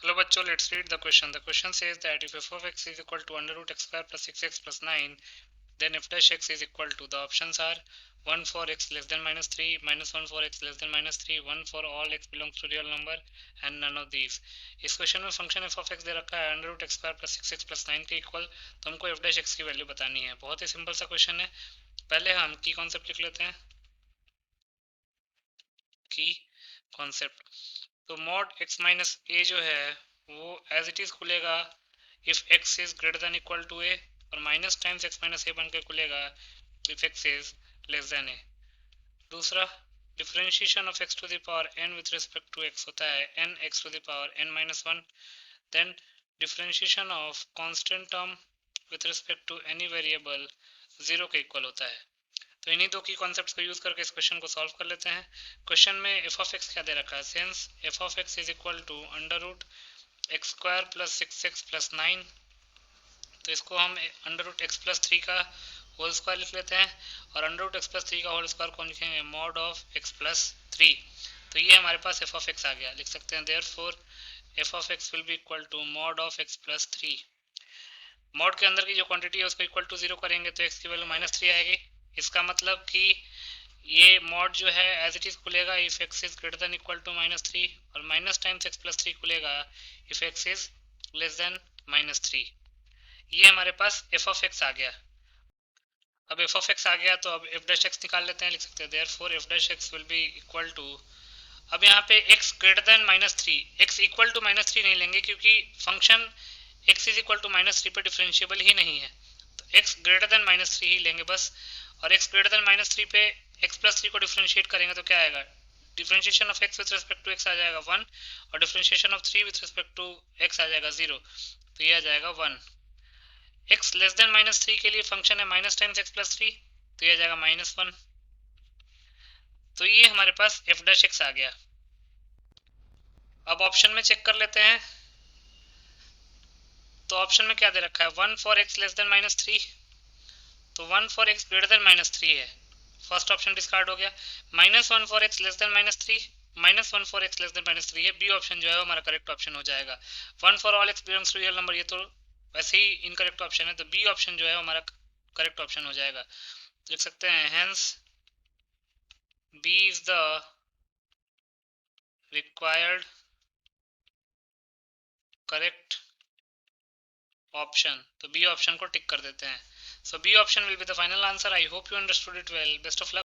Hello बच्चों, let's read the question. The question says that if f of x is equal to under root x square plus 6x plus 9, then f dash x is equal to, the options are 1 for x less than minus 3, minus 1 for x less than minus 3, 1 for all x belongs to real number and none of these. इस question में function f of x दे रखा है under root X square plus 6x plus 9 के equal, तो हमको f dash x की value बतानी है। बहुत ही सिंपल सा क्वेश्चन है। पहले हम की कॉन्सेप्ट लिख लेते हैं। की कॉन्सेप्ट, तो मॉड x माइनस ए जो है वो एज इट इज खुलेगा if x is greater than equal to A, और minus times x minus A बन के खुलेगा if x is less than A. दूसरा, differentiation of x to the power n with respect to x होता है n x to the power n minus one. Then differentiation of constant term with respect to any variable zero के इक्वल होता है। तो इन्हीं दो की कॉन्सेप्ट्स को यूज करके इस क्वेश्चन को सॉल्व कर लेते हैं। क्वेश्चन में एफ ऑफ एक्स क्या दे रखा है, since F of X is equal to under root X square plus 6x plus 9, तो इसको हम अंडर रूट एक्स प्लस 3 का होल स्क्वायर लिख लेते हैं, और अंडर रूट एक्स प्लस 3 का होल स्क्वायर को लिखेंगे मॉड ऑफ एक्स प्लस 3। तो ये हमारे पास एफ ऑफ एक्स आ गया। लिख सकते हैं therefore F of X will be equal to mod of X plus 3। Mod के अंदर की जो क्वांटिटी है उसको इक्वल टू जीरो करेंगे तो एक्स की वैल्यू माइनस 3 आएगी। इसका मतलब कि ये मॉड जो है एज इट इज खुलेगा if X is greater than equal to minus 3, और माइनस टाइम्स एक्स प्लस 3 खुलेगा if X is less than minus 3। ये हमारे पास एफ ऑफ एक्स आ गया। अब एफ ऑफ एक्स आ गया तो अब एफ डैश एक्स निकाल लेते हैं। लिख सकते हैं therefore F dash X will be equal to, अब यहाँ पे x greater than minus 3, x equal to minus 3 नहीं लेंगे क्योंकि function x is equal to minus 3 पे डिफरेंशिएबल ही नहीं है, तो x ग्रेटर देन माइनस 3 ही लेंगे बस। और x ग्रेटर देन माइनस 3 पे x प्लस 3 को डिफरेंशिएट करेंगे तो क्या आएगा, differentiation of x with respect to x आ जाएगा 1, और differentiation of 3 with respect to x आ जाएगा 0, तो ये आ जाएगा 1। x लेस देन माइनस 3 के लिए फंक्शन है माइनस टाइम्स x प्लस 3, तो ये आ जाएगा माइनस 1। तो ये हमारे पास f डैश x आ गया। अब ऑप्शन में चेक कर लेते हैं, तो ऑप्शन में क्या दे रखा है, 1 for x less than minus 3, तो 1 for x greater than minus 3 है, फर्स्ट ऑप्शन डिस्कार्ड हो गया। Minus 1 for x less than minus 3, minus 1 for x less than minus 3 है, बी ऑप्शन जो है वो हमारा करेक्ट ऑप्शन हो जाएगा। 1 for all X belongs to real number, ये तो वैसे ही इनकरेक्ट ऑप्शन है, तो बी ऑप्शन जो है हमारा करेक्ट ऑप्शन हो जाएगा। लिख सकते हैं hence B is the required correct option, तो बी ऑप्शन को टिक कर देते हैं। So B option will be the final answer. I hope you understood it well. Best of luck.